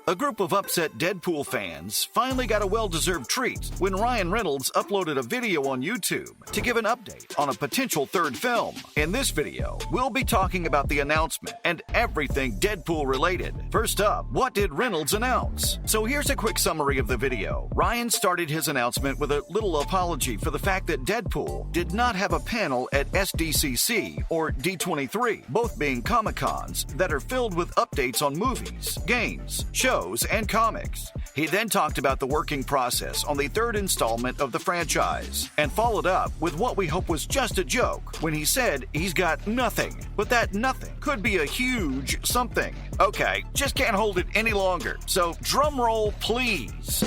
A group of upset Deadpool fans finally got a well-deserved treat when Ryan Reynolds uploaded a video on YouTube to give an update on a potential third film. In this video, we'll be talking about the announcement and everything Deadpool related. First up, what did Reynolds announce? So here's a quick summary of the video. Ryan started his announcement with a little apology for the fact that Deadpool did not have a panel at SDCC or D23, both being Comic-Cons that are filled with updates on movies, games, shows, and comics. He then talked about the working process on the third installment of the franchise and followed up with what we hope was just a joke when he said he's got nothing, but that nothing could be a huge something. Okay, just can't hold it any longer, so drum roll please.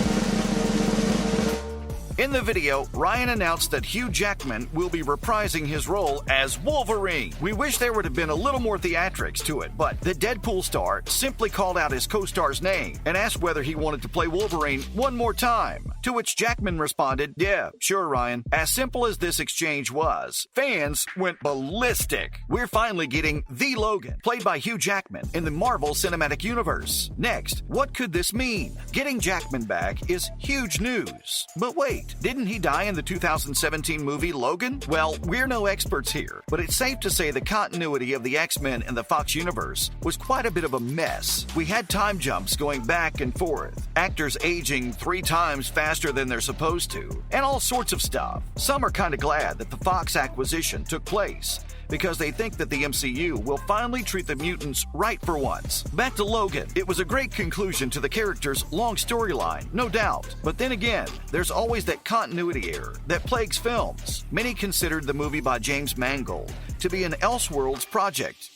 In the video, Ryan announced that Hugh Jackman will be reprising his role as Wolverine. We wish there would have been a little more theatrics to it, but the Deadpool star simply called out his co-star's name and asked whether he wanted to play Wolverine one more time, to which Jackman responded, "Yeah, sure, Ryan." As simple as this exchange was, fans went ballistic. We're finally getting the Logan, played by Hugh Jackman, in the Marvel Cinematic Universe. Next, what could this mean? Getting Jackman back is huge news. But wait, didn't he die in the 2017 movie Logan? Well, we're no experts here, but it's safe to say the continuity of the X-Men in the Fox universe was quite a bit of a mess. We had time jumps going back and forth, actors aging 3 times faster than they're supposed to, and all sorts of stuff. Some are kind of glad that the Fox acquisition took place, because they think that the MCU will finally treat the mutants right for once. Back to Logan. It was a great conclusion to the character's long storyline, no doubt. But then again, there's always that continuity error that plagues films. Many considered the movie by James Mangold to be an Elseworlds project,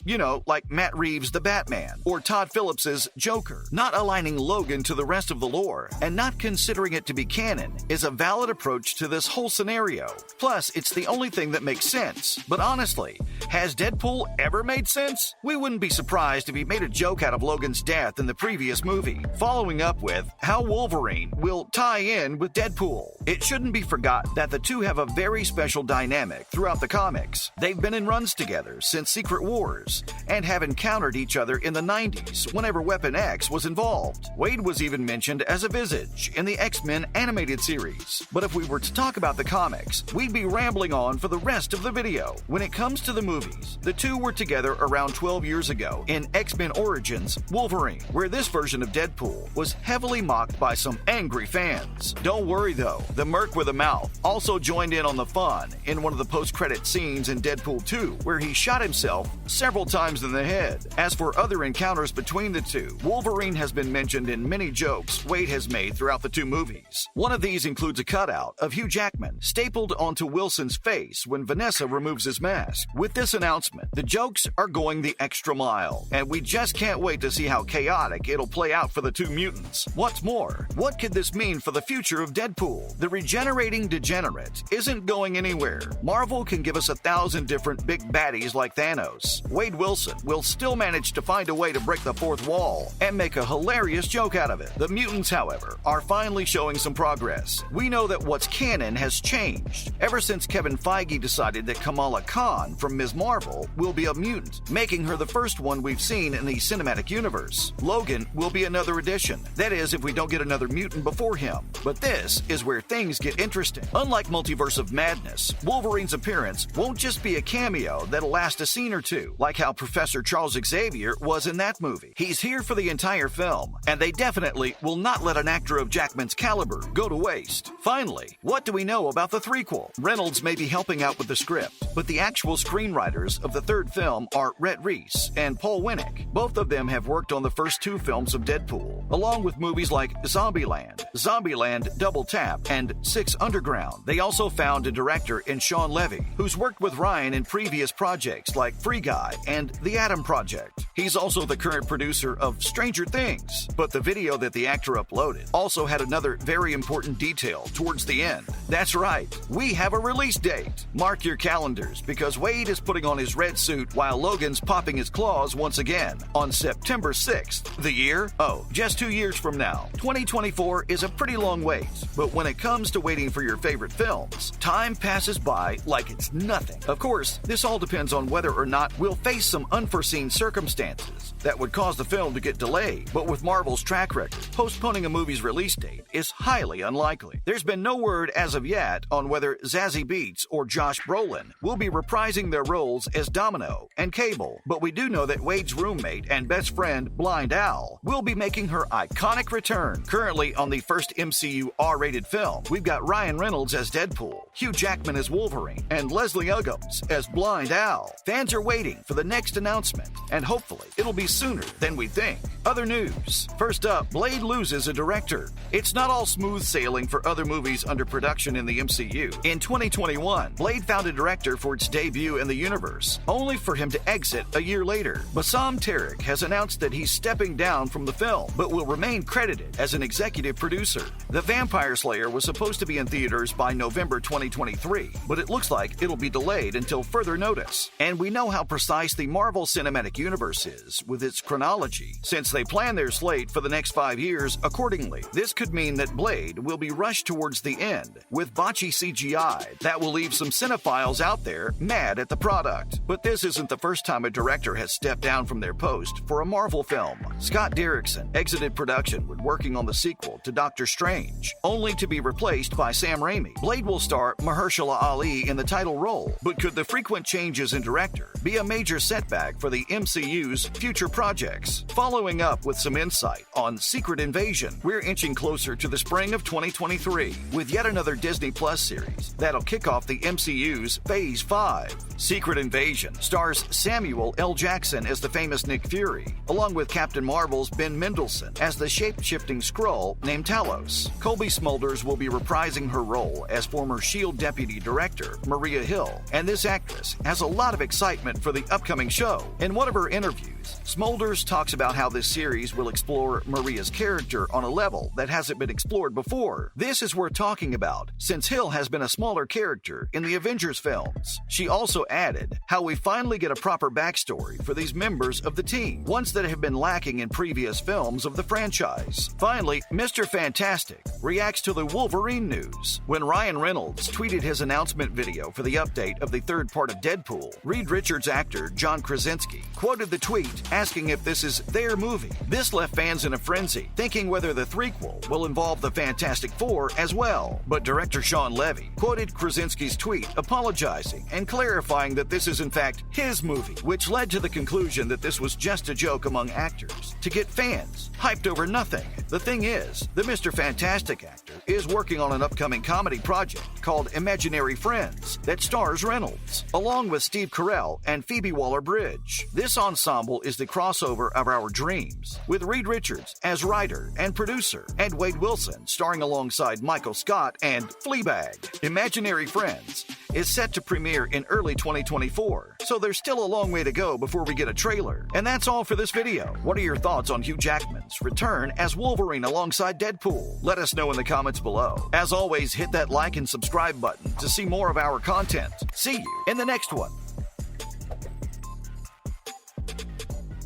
like Matt Reeves' The Batman or Todd Phillips's Joker. Not aligning Logan to the rest of the lore and not considering it to be canon is a valid approach to this whole scenario. Plus, it's the only thing that makes sense. But honestly, has Deadpool ever made sense? We wouldn't be surprised if he made a joke out of Logan's death in the previous movie, following up with how Wolverine will tie in with Deadpool. It shouldn't be forgotten that the two have a very special dynamic throughout the comics. They've been in runs together since Secret Wars and have encountered each other in the 90s whenever Weapon X was involved. Wade was even mentioned as a Visage in the X-Men animated series. But if we were to talk about the comics, we'd be rambling on for the rest of the video. When it comes to the movies, the two were together around 12 years ago in X-Men Origins Wolverine, where this version of Deadpool was heavily mocked by some angry fans. Don't worry though, the Merc with a Mouth also joined in on the fun in one of the post-credit scenes in Deadpool 2, where he shot himself several times in the head. As for other encounters between the two, Wolverine has been mentioned in many jokes Wade has made throughout the two movies. One of these includes a cutout of Hugh Jackman stapled onto Wilson's face when Vanessa removes his mask. With this announcement, the jokes are going the extra mile, and we just can't wait to see how chaotic it'll play out for the two mutants. What's more, what could this mean for the future of Deadpool? The regenerating degenerate isn't going anywhere. Marvel can give us 1,000 different big baddies like Thanos. Wade Wilson will still manage to find a way to break the fourth wall and make a hilarious joke out of it. The mutants, however, are finally showing some progress. We know that what's canon has changed ever since Kevin Feige decided that Kamala Khan from Ms. Marvel will be a mutant, making her the first one we've seen in the cinematic universe. Logan will be another addition. That is, if we don't get another mutant before him. But this is where things get interesting. Unlike Multiverse of Madness, Wolverine's appearance won't just be a cameo that'll last a scene or two, like how Professor Charles Xavier was in that movie. He's here for the entire film, and they definitely will not let an actor of Jackman's caliber go to waste. Finally, what do we know about the threequel? Reynolds may be helping out with the script, but the actual screenwriters of the third film are Rhett Reese and Paul Winnick. Both of them have worked on the first 2 films of Deadpool, along with movies like Zombieland, Double Tap, and 6 Underground. They also found a director in Sean Levy, who's worked with Ryan in previous projects like Free Guy and The Atom Project. He's also the current producer of Stranger Things. But the video that the actor uploaded also had another very important detail towards the end. That's right, we have a release date. Mark your calendars, because Wade is putting on his red suit while Logan's popping his claws once again on September 6th. The year? Oh, just 2 years from now. 2024 is a pretty long wait, but when it comes to waiting for your favorite films, time passes by like it's nothing. Of course, this all depends on whether or not we'll face some unforeseen circumstances circumstances that would cause the film to get delayed, but with Marvel's track record, postponing a movie's release date is highly unlikely. There's been no word as of yet on whether Zazie Beetz or Josh Brolin will be reprising their roles as Domino and Cable, but we do know that Wade's roommate and best friend, Blind Owl, will be making her iconic return. Currently on the first MCU R-rated film, we've got Ryan Reynolds as Deadpool, Hugh Jackman as Wolverine, and Leslie Uggams as Blind Owl. Fans are waiting for the next announcement, and hopefully it'll be sooner than we think. Other news. First up, Blade loses a director. It's not all smooth sailing for other movies under production in the MCU. In 2021, Blade found a director for its debut in the universe, only for him to exit a year later. Bassam Tariq has announced that he's stepping down from the film, but will remain credited as an executive producer. The Vampire Slayer was supposed to be in theaters by November 2023, but it looks like it'll be delayed until further notice. And we know how precise the Marvel Cinematic Universe is with its chronology, since they plan their slate for the next 5 years accordingly. This could mean that Blade will be rushed towards the end with botchy CGI that will leave some cinephiles out there mad at the product. But this isn't the first time a director has stepped down from their post for a Marvel film. Scott Derrickson exited production when working on the sequel to Doctor Strange, only to be replaced by Sam Raimi. Blade will star Mahershala Ali in the title role, but could the frequent changes in director be a major setback for the MCU's future projects? Following up with some insight on Secret Invasion, we're inching closer to the spring of 2023 with yet another Disney Plus series that'll kick off the MCU's Phase 5. Secret Invasion stars Samuel L. Jackson as the famous Nick Fury, along with Captain Marvel's Ben Mendelsohn as the shape-shifting Skrull named Talos. Colby Smulders will be reprising her role as former S.H.I.E.L.D. Deputy Director Maria Hill, and this actress has a lot of excitement for the upcoming show. In one of her interviews, Smulders talks about how this series will explore Maria's character on a level that hasn't been explored before. This is worth talking about, since Hill has been a smaller character in the Avengers films. She also added how we finally get a proper backstory for these members of the team, ones that have been lacking in previous films of the franchise. Finally, Mr. Fantastic reacts to the Wolverine news. When Ryan Reynolds tweeted his announcement video for the update of the third part of Deadpool, Reed Richards actor John Krasinski quoted the tweet asking if this is their movie. This left fans in a frenzy, thinking whether the threequel will involve the Fantastic Four as well. But director Sean Levy quoted Krasinski's tweet apologizing and clarifying that this is in fact his movie, which led to the conclusion that this was just a joke among actors to get fans hyped over nothing. The thing is, the Mr. Fantastic actor is working on an upcoming comedy project called Imaginary Friends that stars Reynolds, along with Steve Carell and Phoebe Waller-Bridge. This ensemble is the crossover of our dreams, with Reed Richards as writer and producer, and Wade Wilson starring alongside Michael Scott and Fleabag. Imaginary Friends is set to premiere in early 2024, so there's still a long way to go before we get a trailer. And that's all for this video. What are your thoughts on Hugh Jackman's return as Wolverine alongside Deadpool? Let us know in the comments below. As always, hit that like and subscribe button to see more of our content. See you in the next one.